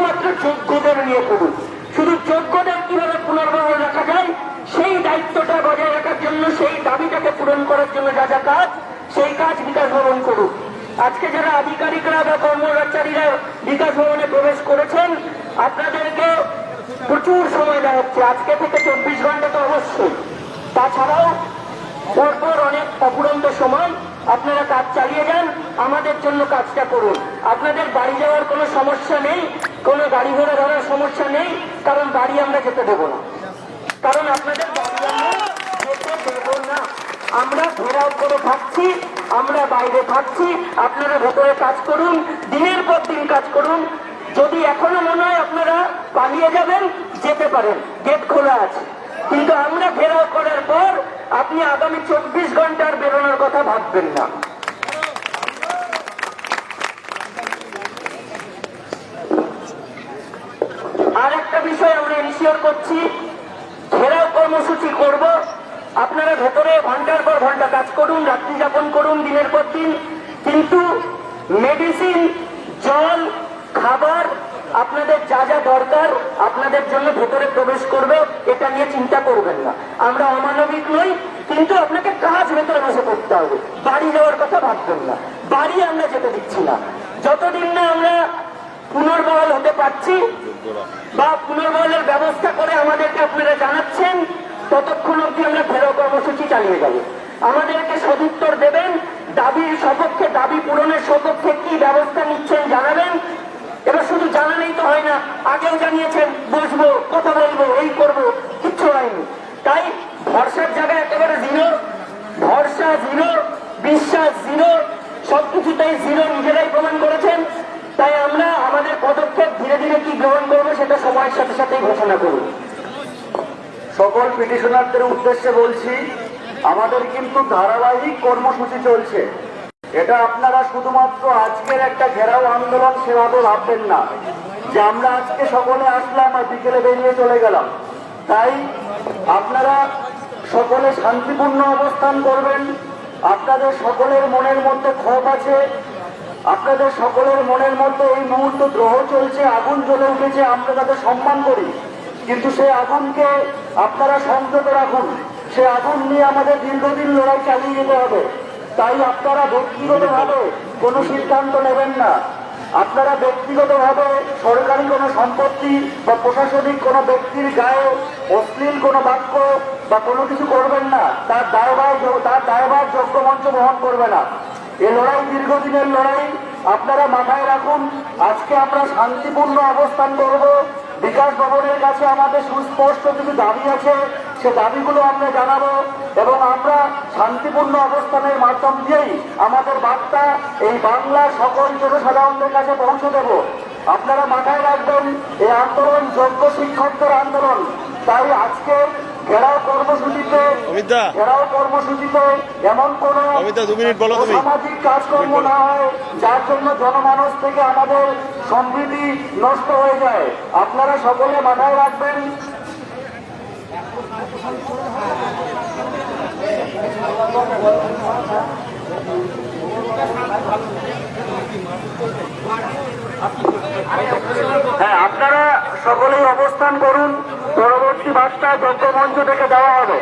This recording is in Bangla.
মাত্র যোগ্যদের নিয়ে করুন। শুধু যোগ্যদের কিভাবে পুনর্বহাল রাখা যায় সেই দায়িত্বটা বজায় রাখার জন্য, সেই দাবিটাকে পূরণ করার জন্য যা যা কাজ, সেই কাজ বিকাশ ভবন করুন। আজকে যারা আধিকারিকরা বা কর্মচারীরা বিকাশ ভবনে প্রবেশ করেছেন, আপনাদেরকে প্রচুর সময় দেওয়া হচ্ছে। আজকে থেকে 24 ঘন্টা তো অবশ্যই, তাছাড়াও পরপর অনেক অপুরন্ত সময় আপনারা কাজ চালিয়ে যান, আমাদের জন্য কাজটা করুন। আপনাদের বাড়ি যাওয়ার কোনো সমস্যা নেই, কোনো গাড়ি ঘোড়া ধরার সমস্যা নেই, কারণ বাড়ি আমরা যেতে দেবো না। কারণ আপনাদের বাড়ি আমরা যেতে দেবো না। আমরা ঘেরাও করে থাকছি, আমরা বাইরে থাকছি, আপনারা ভেতরে কাজ করুন, দিনের পর দিন কাজ করুন। যদি এখনো মনে হয় আপনারা পালিয়ে যাবেন, যেতে পারেন, গেট খোলা আছে। কিন্তু আমরা ঘেরাও করার পর আপনি আগামী 24 ঘন্টার বেরোনোর কথা ভাববেন না। আর একটা বিষয় আমরা এনশিওর করছি, ঘেরাও কর্মসূচি করব, আপনারা ভেতরে ঘন্টার পর ঘন্টা কাজ করুন, রাত্রি যাপন করুন দিনের পর দিন, কিন্তু মেডিসিন, জল, খাবার, আপনাদের যা যা দরকার আপনাদের জন্য ভেতরে প্রবেশ করবে, এটা নিয়ে চিন্তা করবেন না। আমরা অমানবিক নই, কিন্তু আপনাকে কাজ ভেতরে বসে করতে হবে। বাড়ি যাওয়ার কথা ভাববেন না, বাড়ি আমরা যেতে দিচ্ছি না। যতদিন না আমরা পুনর্বহাল হতে পারছি বা পুনর্বহালের ব্যবস্থা করে আমাদেরকে আপনারা জানাচ্ছেন, ততক্ষণ অব্দি আমরা ঘেরাও কর্মসূচি চালিয়ে যাব। আমাদেরকে সদুত্তর দেবেন, দাবির সপক্ষে, দাবি পূরণের সপক্ষে কি ব্যবস্থা নিচ্ছেন জানাবেন। এবার শুধু জানালেই তো হয় না, আগেও জানিয়েছেন, বসবো, কথা বলবো, এই করবো, কিচ্ছু হয়নি। তাই ভরসার জায়গায় একেবারে জিরো, ভরসা জিরো, বিশ্বাস জিরো, সবকিছুটাই জিরো নিজেরাই প্রমাণ করেছেন। তাই আমরা আমাদের পদক্ষেপ ধীরে ধীরে কি গ্রহণ করবো সেটা সময়ের সাথে সাথেই ঘোষণা করব। সকল পিটিশনারদের উদ্দেশ্যে বলছি, আমাদের কিন্তু ধারাবাহিক কর্মসূচি চলছে। এটা আপনারা শুধুমাত্র আজকের একটা ঘেরাও আন্দোলন সেভাবে ভাববেন না যে আমরা আজকে সকলে আসলাম আর বিকেলে বেরিয়ে চলে গেলাম। তাই আপনারা সকলে শান্তিপূর্ণ অবস্থান করবেন। আপনাদের সকলের মনের মধ্যে ক্ষোভ আছে, আপনাদের সকলের মনের মধ্যে এই মুহূর্তে দ্রোহ চলছে, আগুন জ্বলে উঠেছে, আমরা তাদের সম্মান করি, কিন্তু সেই আগুনকে আপনারা সংযত রাখুন। সে আগুন নিয়ে আমাদের দীর্ঘদিন লড়াই চালিয়ে যেতে হবে। তাই আপনারা ব্যক্তিগতভাবে কোনো সিদ্ধান্ত নেবেন না। আপনারা ব্যক্তিগতভাবে সরকারি কোনো সম্পত্তি বা প্রশাসনিক কোনো ব্যক্তির গায়ে অশ্লীল কোনো বাক্য বা কোনো কিছু করবেন না। তার দায়ভার যোগ্য মঞ্চ বহন করবে না। এ লড়াই দীর্ঘদিনের লড়াই, আপনারা মাথায় রাখুন। আজকে আমরা শান্তিপূর্ণ অবস্থান করব। বিকাশ ভবনের কাছে আমাদের সুস্পষ্ট কিছু দাবি আছে, সে দাবিগুলো আমরা জানাবো এবং আমরা শান্তিপূর্ণ অবস্থানের মাধ্যম দিয়েই আমাদের বার্তা এই বাংলার সকল জনসাধারণদের কাছে পৌঁছে দেব। আপনারা মাথায় রাখবেন, এই আন্দোলন যোগ্য শিক্ষকদের আন্দোলন। তাই আজকে ঘেরাও কর্মসূচিতে এমন কোন সামাজিক কাজকর্ম না হয় যার জন্য জনমানস থেকে আমাদের সমৃদ্ধি নষ্ট হয়ে যায়। আপনারা সকলে মাথায় রাখবেন। হ্যাঁ, আপনারা সকলেই অবস্থান করুন। পরবর্তী বার্তা যোগ্য মঞ্চ থেকে দেওয়া হবে।